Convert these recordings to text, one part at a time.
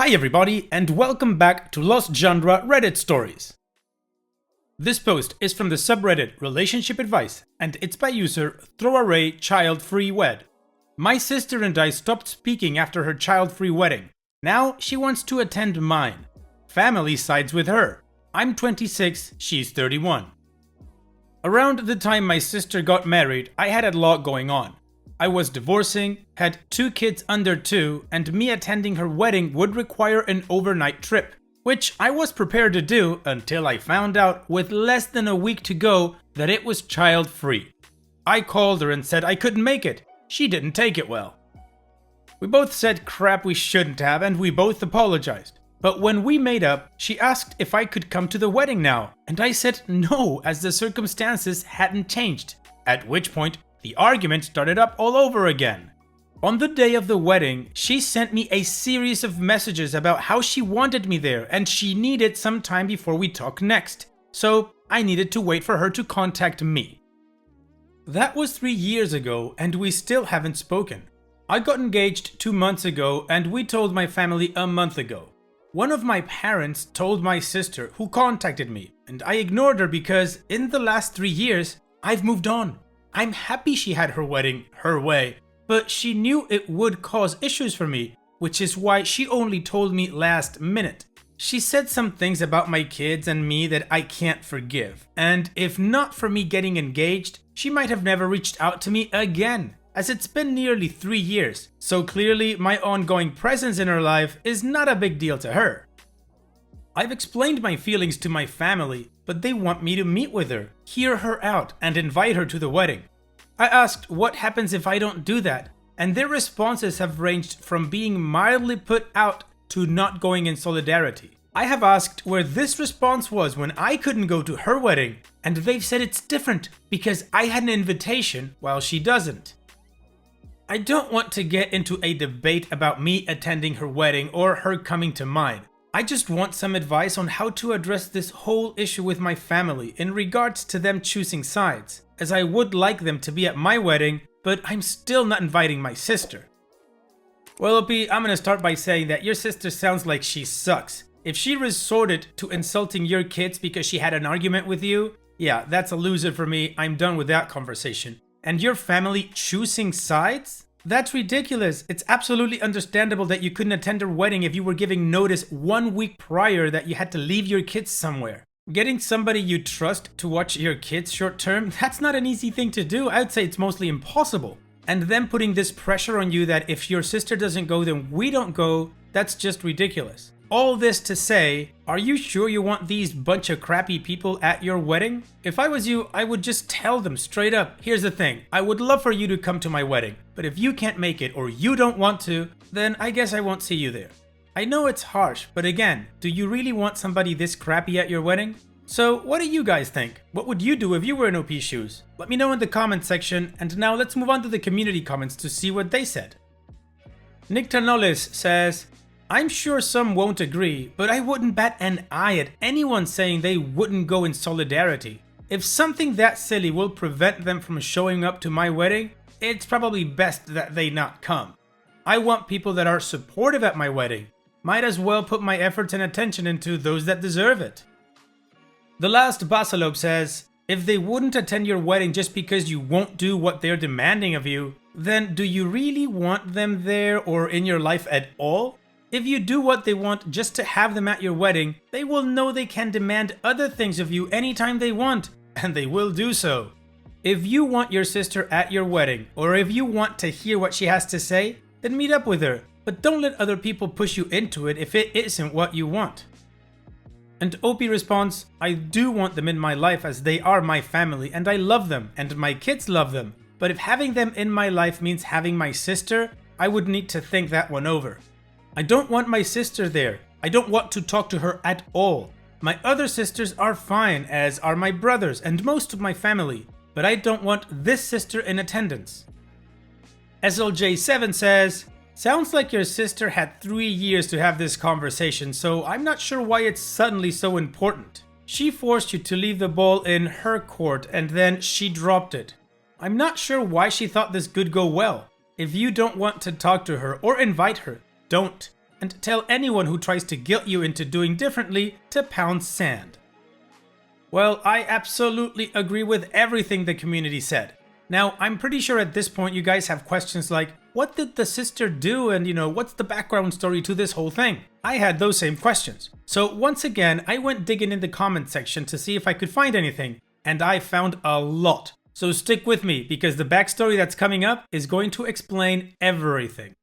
Hi everybody, and welcome back to Lost Genre Reddit Stories. This post is from the subreddit Relationship Advice, and it's by user ThrowArrayChildFreeWed. My sister and I stopped speaking after her child-free wedding. Now she wants to attend mine. Family sides with her. I'm 26, she's 31. Around the time my sister got married, I had a lot going on. I was divorcing, had 2 kids under 2, and me attending her wedding would require an overnight trip, which I was prepared to do until I found out with less than a week to go that it was child-free. I called her and said I couldn't make it. She didn't take it well. We both said crap we shouldn't have, and we both apologized. But when we made up, she asked if I could come to the wedding now, and I said no, as the circumstances hadn't changed, at which point the argument started up all over again. On the day of the wedding, she sent me a series of messages about how she wanted me there and she needed some time before we talk next, so I needed to wait for her to contact me. That was 3 years ago and we still haven't spoken. I got engaged 2 months ago and we told my family a month ago. One of my parents told my sister, who contacted me, and I ignored her because in the last 3 years, I've moved on. I'm happy she had her wedding her way, but she knew it would cause issues for me, which is why she only told me last minute. She said some things about my kids and me that I can't forgive, and if not for me getting engaged, she might have never reached out to me again, as it's been nearly 3 years, so clearly my ongoing presence in her life is not a big deal to her. I've explained my feelings to my family, but they want me to meet with her, hear her out, and invite her to the wedding. I asked what happens if I don't do that, and their responses have ranged from being mildly put out to not going in solidarity. I have asked where this response was when I couldn't go to her wedding, and they've said it's different because I had an invitation while she doesn't. I don't want to get into a debate about me attending her wedding or her coming to mine. I just want some advice on how to address this whole issue with my family in regards to them choosing sides, as I would like them to be at my wedding, but I'm still not inviting my sister. Well, Opie, I'm gonna start by saying that your sister sounds like she sucks. If she resorted to insulting your kids because she had an argument with you, yeah, that's a loser for me. I'm done with that conversation. And your family choosing sides? That's ridiculous. It's absolutely understandable that you couldn't attend her wedding if you were giving notice 1 week prior that you had to leave your kids somewhere. Getting somebody you trust to watch your kids short term, that's not an easy thing to do. I'd say it's mostly impossible. And then putting this pressure on you that if your sister doesn't go, then we don't go, that's just ridiculous. All this to say, are you sure you want these bunch of crappy people at your wedding? If I was you, I would just tell them straight up, here's the thing, I would love for you to come to my wedding, but if you can't make it or you don't want to, then I guess I won't see you there. I know it's harsh, but again, do you really want somebody this crappy at your wedding? So what do you guys think? What would you do if you were in OP's shoes? Let me know in the comment section, and now let's move on to the community comments to see what they said. Nick Tanolis says, I'm sure some won't agree, but I wouldn't bat an eye at anyone saying they wouldn't go in solidarity. If something that silly will prevent them from showing up to my wedding, it's probably best that they not come. I want people that are supportive at my wedding. Might as well put my efforts and attention into those that deserve it. The Last Basalope says, if they wouldn't attend your wedding just because you won't do what they're demanding of you, then do you really want them there or in your life at all? If you do what they want just to have them at your wedding, they will know they can demand other things of you anytime they want, and they will do so. If you want your sister at your wedding, or if you want to hear what she has to say, then meet up with her, but don't let other people push you into it if it isn't what you want. And Opie responds, I do want them in my life as they are my family and I love them and my kids love them, but if having them in my life means having my sister, I would need to think that one over. I don't want my sister there. I don't want to talk to her at all. My other sisters are fine, as are my brothers and most of my family, but I don't want this sister in attendance. SLJ7 says, sounds like your sister had 3 years to have this conversation, so I'm not sure why it's suddenly so important. She forced you to leave the ball in her court and then she dropped it. I'm not sure why she thought this could go well. If you don't want to talk to her or invite her, don't. and tell anyone who tries to guilt you into doing differently to pound sand. Well, I absolutely agree with everything the community said. Now, I'm pretty sure at this point you guys have questions like, what did the sister do and what's the background story to this whole thing? I had those same questions. So once again, I went digging in the comment section to see if I could find anything, and I found a lot. So stick with me, because the backstory that's coming up is going to explain everything.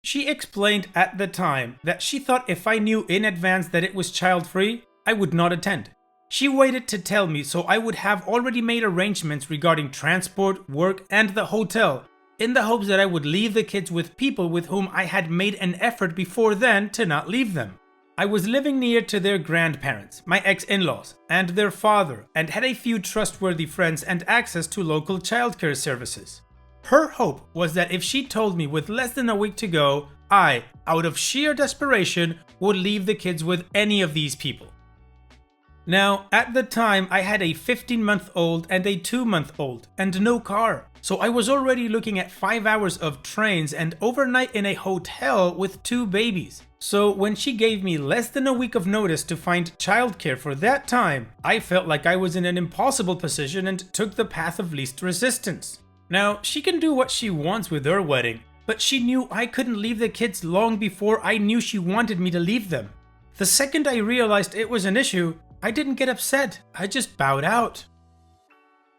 She explained at the time that she thought if I knew in advance that it was child-free, I would not attend. She waited to tell me so I would have already made arrangements regarding transport, work, and the hotel, in the hopes that I would leave the kids with people with whom I had made an effort before then to not leave them. I was living near to their grandparents, my ex-in-laws, and their father, and had a few trustworthy friends and access to local childcare services. Her hope was that if she told me with less than a week to go, I, out of sheer desperation, would leave the kids with any of these people. Now, at the time, I had a 15-month-old and a 2-month-old, and no car. So I was already looking at 5 hours of trains and overnight in a hotel with 2 babies. So when she gave me less than a week of notice to find childcare for that time, I felt like I was in an impossible position and took the path of least resistance. Now, she can do what she wants with her wedding, but she knew I couldn't leave the kids long before I knew she wanted me to leave them. The second I realized it was an issue, I didn't get upset, I just bowed out.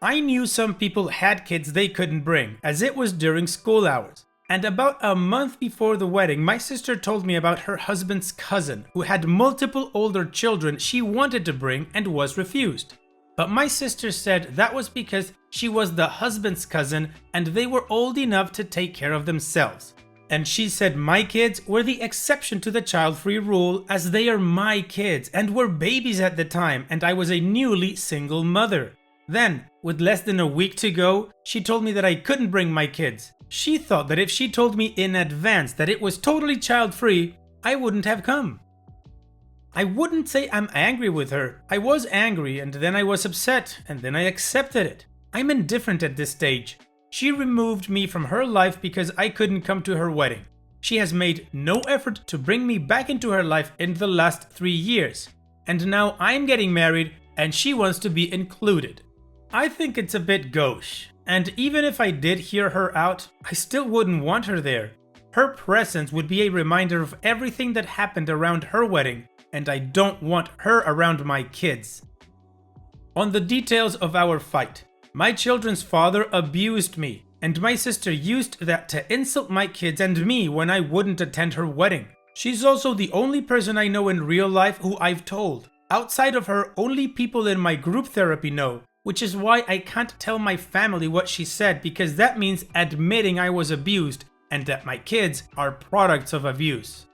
I knew some people had kids they couldn't bring, as it was during school hours. And about a month before the wedding, my sister told me about her husband's cousin, who had multiple older children she wanted to bring and was refused. But my sister said that was because she was the husband's cousin and they were old enough to take care of themselves. And she said my kids were the exception to the child-free rule, as they are my kids and were babies at the time, and I was a newly single mother. Then, with less than a week to go, she told me that I couldn't bring my kids. She thought that if she told me in advance that it was totally child-free, I wouldn't have come. I wouldn't say I'm angry with her. I was angry, and then I was upset, and then I accepted it. I'm indifferent at this stage. She removed me from her life because I couldn't come to her wedding. She has made no effort to bring me back into her life in the last 3 years. And now I'm getting married and she wants to be included. I think it's a bit gauche. And even if I did hear her out, I still wouldn't want her there. Her presence would be a reminder of everything that happened around her wedding, and I don't want her around my kids. On the details of our fight. My children's father abused me, and my sister used that to insult my kids and me when I wouldn't attend her wedding. She's also the only person I know in real life who I've told. Outside of her, only people in my group therapy know, which is why I can't tell my family what she said, because that means admitting I was abused and that my kids are products of abuse.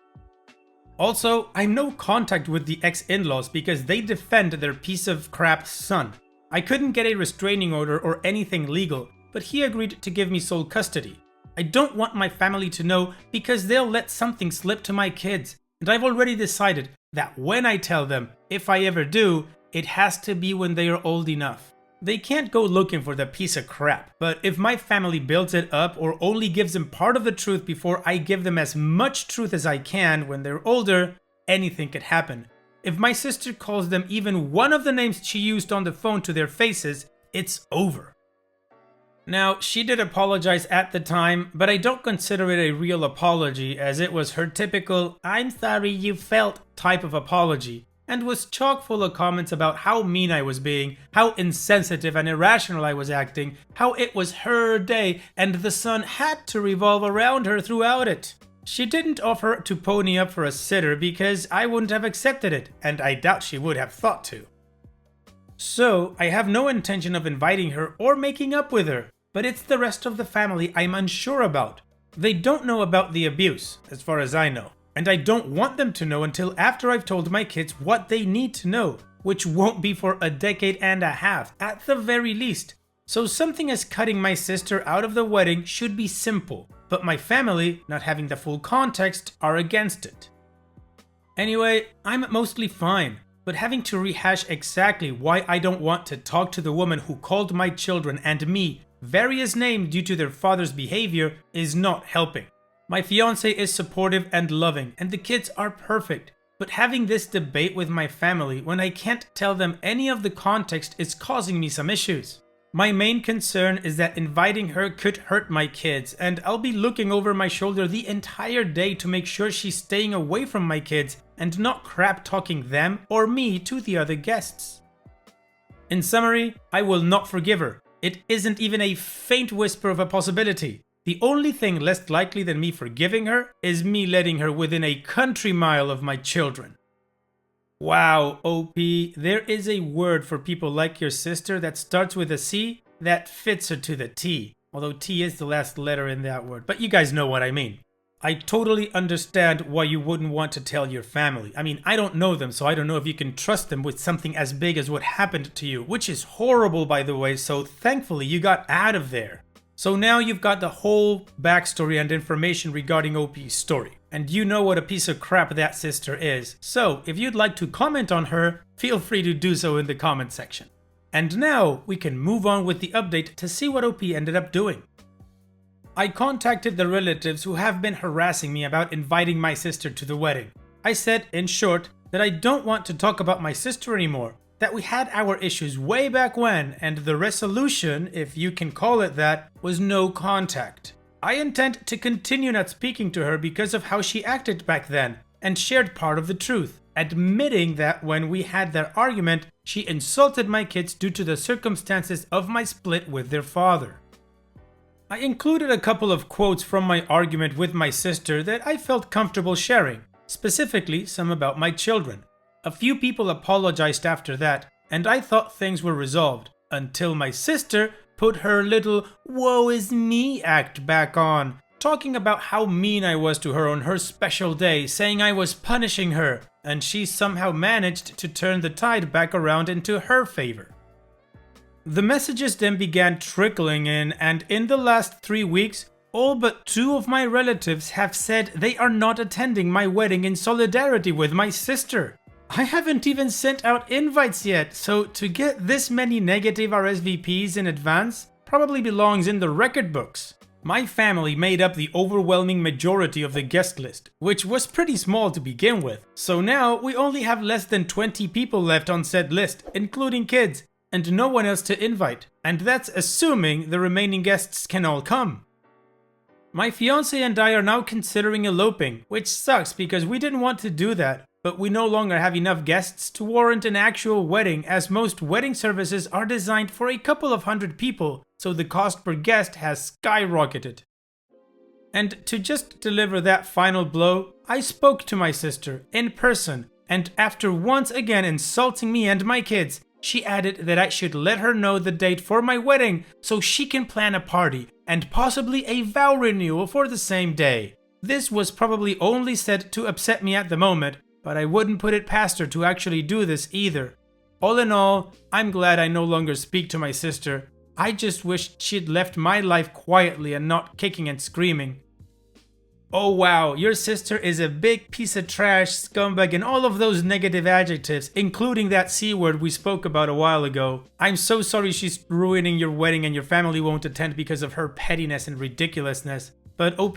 Also, I'm no contact with the ex-in-laws because they defend their piece of crap son. I couldn't get a restraining order or anything legal, but he agreed to give me sole custody. I don't want my family to know because they'll let something slip to my kids, and I've already decided that when I tell them, if I ever do, it has to be when they are old enough. They can't go looking for the piece of crap, but if my family builds it up or only gives them part of the truth before I give them as much truth as I can when they're older, anything could happen. If my sister calls them even one of the names she used on the phone to their faces, it's over. Now, she did apologize at the time, but I don't consider it a real apology, as it was her typical "I'm sorry you felt" type of apology, and was chock full of comments about how mean I was being, how insensitive and irrational I was acting, how it was her day and the sun had to revolve around her throughout it. She didn't offer to pony up for a sitter because I wouldn't have accepted it, and I doubt she would have thought to. So, I have no intention of inviting her or making up with her, but it's the rest of the family I'm unsure about. They don't know about the abuse, as far as I know, and I don't want them to know until after I've told my kids what they need to know, which won't be for a decade and a half, at the very least. So something as cutting my sister out of the wedding should be simple, but my family, not having the full context, are against it. Anyway, I'm mostly fine, but having to rehash exactly why I don't want to talk to the woman who called my children and me various names due to their father's behavior is not helping. My fiance is supportive and loving, and the kids are perfect. But having this debate with my family when I can't tell them any of the context is causing me some issues. My main concern is that inviting her could hurt my kids, and I'll be looking over my shoulder the entire day to make sure she's staying away from my kids and not crap talking them or me to the other guests. In summary, I will not forgive her. It isn't even a faint whisper of a possibility. The only thing less likely than me forgiving her is me letting her within a country mile of my children. Wow, OP, there is a word for people like your sister that starts with a C that fits her to the T. Although T is the last letter in that word, but you guys know what I mean. I totally understand why you wouldn't want to tell your family. I mean, I don't know them, so I don't know if you can trust them with something as big as what happened to you, which is horrible, by the way, so thankfully you got out of there. So now you've got the whole backstory and information regarding OP's story, and you know what a piece of crap that sister is. So if you'd like to comment on her, feel free to do so in the comment section. And now we can move on with the update to see what OP ended up doing. I contacted the relatives who have been harassing me about inviting my sister to the wedding. I said, in short, that I don't want to talk about my sister anymore, that we had our issues way back when, and the resolution, if you can call it that, was no contact. I intend to continue not speaking to her because of how she acted back then, and shared part of the truth, admitting that when we had that argument, she insulted my kids due to the circumstances of my split with their father. I included a couple of quotes from my argument with my sister that I felt comfortable sharing, specifically some about my children. A few people apologized after that, and I thought things were resolved, until my sister put her little woe is me act back on, talking about how mean I was to her on her special day, saying I was punishing her, and she somehow managed to turn the tide back around into her favor. The messages then began trickling in, and in the last 3 weeks, all but 2 of my relatives have said they are not attending my wedding in solidarity with my sister. I haven't even sent out invites yet, so to get this many negative RSVPs in advance probably belongs in the record books. My family made up the overwhelming majority of the guest list, which was pretty small to begin with, so now we only have less than 20 people left on said list, including kids, and no one else to invite, and that's assuming the remaining guests can all come. My fiance and I are now considering eloping, which sucks because we didn't want to do that, but we no longer have enough guests to warrant an actual wedding, as most wedding services are designed for a couple of hundred people, so the cost per guest has skyrocketed. And to just deliver that final blow, I spoke to my sister in person, and after once again insulting me and my kids, she added that I should let her know the date for my wedding so she can plan a party and possibly a vow renewal for the same day. This was probably only said to upset me at the moment, but I wouldn't put it past her to actually do this either. All in all, I'm glad I no longer speak to my sister. I just wish she'd left my life quietly and not kicking and screaming. Oh wow, your sister is a big piece of trash, scumbag, and all of those negative adjectives, including that C word we spoke about a while ago. I'm so sorry she's ruining your wedding and your family won't attend because of her pettiness and ridiculousness. But OP,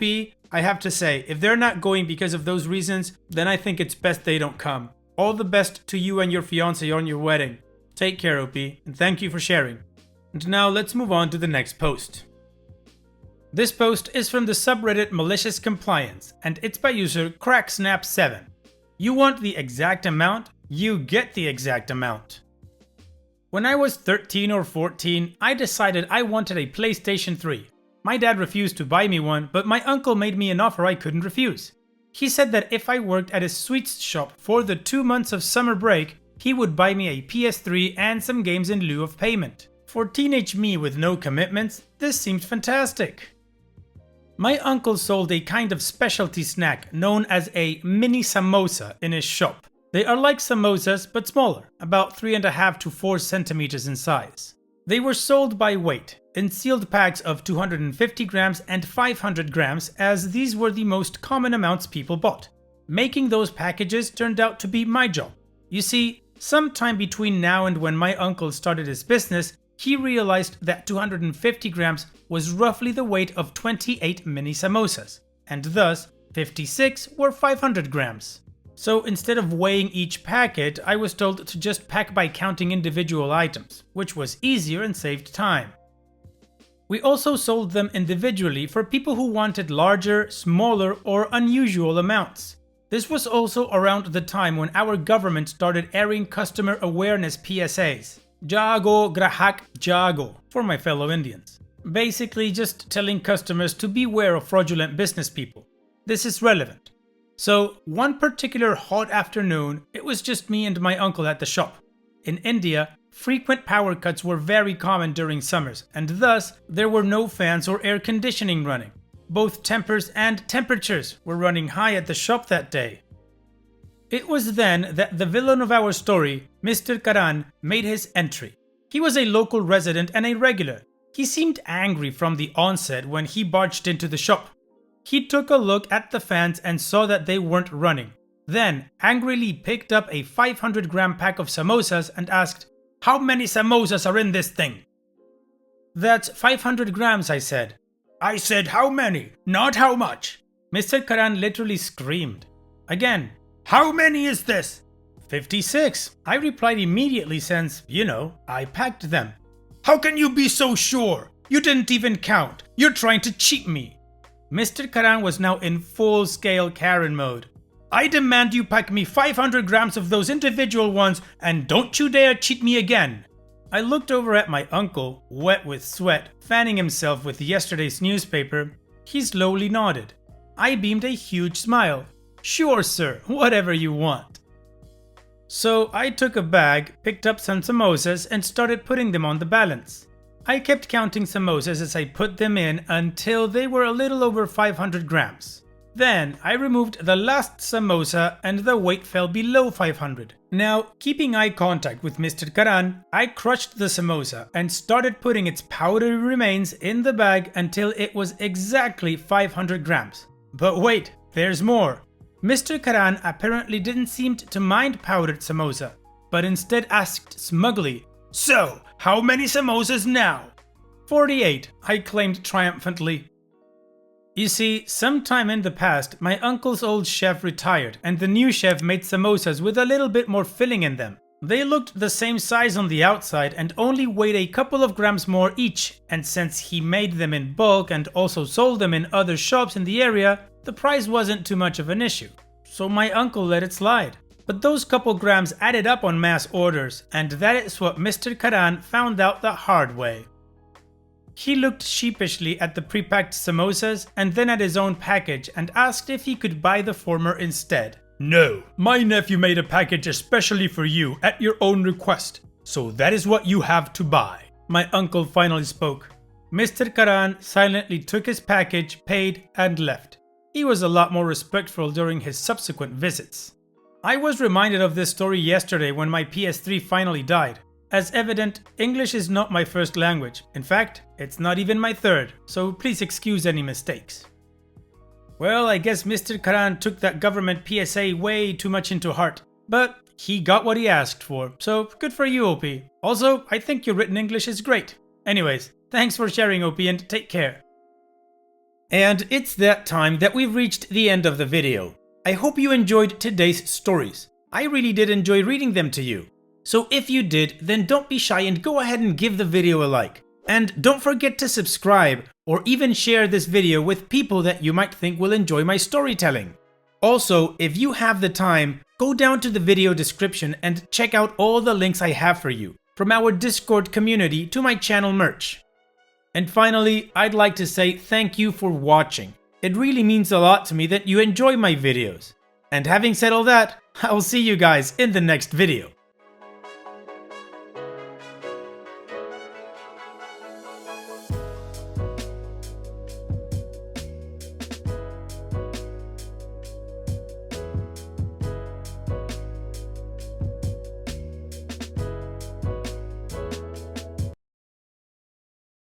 I have to say, if they're not going because of those reasons, then I think it's best they don't come. All the best to you and your fiancé on your wedding. Take care, OP, and thank you for sharing. And now let's move on to the next post. This post is from the subreddit Malicious Compliance, and it's by user CrackSnap7. You want the exact amount? You get the exact amount. When I was 13 or 14, I decided I wanted a PlayStation 3. My dad refused to buy me one, but my uncle made me an offer I couldn't refuse. He said that if I worked at a sweets shop for the 2 months of summer break, he would buy me a PS3 and some games in lieu of payment. For teenage me with no commitments, this seemed fantastic. My uncle sold a kind of specialty snack known as a mini samosa in his shop. They are like samosas but smaller, about 3.5 to 4 centimeters in size. They were sold by weight, in sealed packs of 250 grams and 500 grams, as these were the most common amounts people bought. Making those packages turned out to be my job. You see, sometime between now and when my uncle started his business, he realized that 250 grams was roughly the weight of 28 mini samosas, and thus 56 were 500 grams. So instead of weighing each packet, I was told to just pack by counting individual items, which was easier and saved time. We also sold them individually for people who wanted larger, smaller, or unusual amounts. This was also around the time when our government started airing customer awareness PSAs. Jago grahak jago, for my fellow Indians. Basically just telling customers to beware of fraudulent business people. This is relevant. So, one particular hot afternoon, it was just me and my uncle at the shop. In India, frequent power cuts were very common during summers, and thus there were no fans or air conditioning running. Both tempers and temperatures were running high at the shop that day. It was then that the villain of our story, Mr. Karan, made his entry. He was a local resident and a regular. He seemed angry from the onset when he barged into the shop. He took a look at the fans and saw that they weren't running. Then angrily picked up a 500-gram pack of samosas and asked, "How many samosas are in this thing?" "That's 500 grams, I said. "I said how many, not how much." Mr. Karan literally screamed. Again, "How many is this?" 56. I replied immediately since, I packed them. "How can you be so sure? You didn't even count. You're trying to cheat me." Mr. Karan was now in full-scale Karen mode. "I demand you pack me 500 grams of those individual ones and don't you dare cheat me again." I looked over at my uncle, wet with sweat, fanning himself with yesterday's newspaper. He slowly nodded. I beamed a huge smile. "Sure, sir, whatever you want." So I took a bag, picked up some samosas, and started putting them on the balance. I kept counting samosas as I put them in until they were a little over 500 grams. Then I removed the last samosa and the weight fell below 500. Now, keeping eye contact with Mr. Karan, I crushed the samosa and started putting its powdery remains in the bag until it was exactly 500 grams. But wait, there's more. Mr. Karan apparently didn't seem to mind powdered samosa, but instead asked smugly, "So, how many samosas now?" 48, I claimed triumphantly. You see, sometime in the past, my uncle's old chef retired and the new chef made samosas with a little bit more filling in them. They looked the same size on the outside and only weighed a couple of grams more each, and since he made them in bulk and also sold them in other shops in the area, the price wasn't too much of an issue. So my uncle let it slide. But those couple grams added up on mass orders, and that is what Mr. Karan found out the hard way. He looked sheepishly at the pre-packed samosas and then at his own package and asked if he could buy the former instead. "No, my nephew made a package especially for you at your own request, so that is what you have to buy." My uncle finally spoke. Mr. Karan silently took his package, paid, and left. He was a lot more respectful during his subsequent visits. I was reminded of this story yesterday when my PS3 finally died. As evident, English is not my first language. In fact, it's not even my third, so please excuse any mistakes. Well, I guess Mr. Karan took that government PSA way too much into heart. But he got what he asked for, so good for you, OP. Also, I think your written English is great. Anyways, thanks for sharing, OP, and take care. And it's that time that we've reached the end of the video. I hope you enjoyed today's stories. I really did enjoy reading them to you. So if you did, then don't be shy and go ahead and give the video a like. And don't forget to subscribe or even share this video with people that you might think will enjoy my storytelling. Also, if you have the time, go down to the video description and check out all the links I have for you, from our Discord community to my channel merch. And finally, I'd like to say thank you for watching. It really means a lot to me that you enjoy my videos. And having said all that, I'll see you guys in the next video.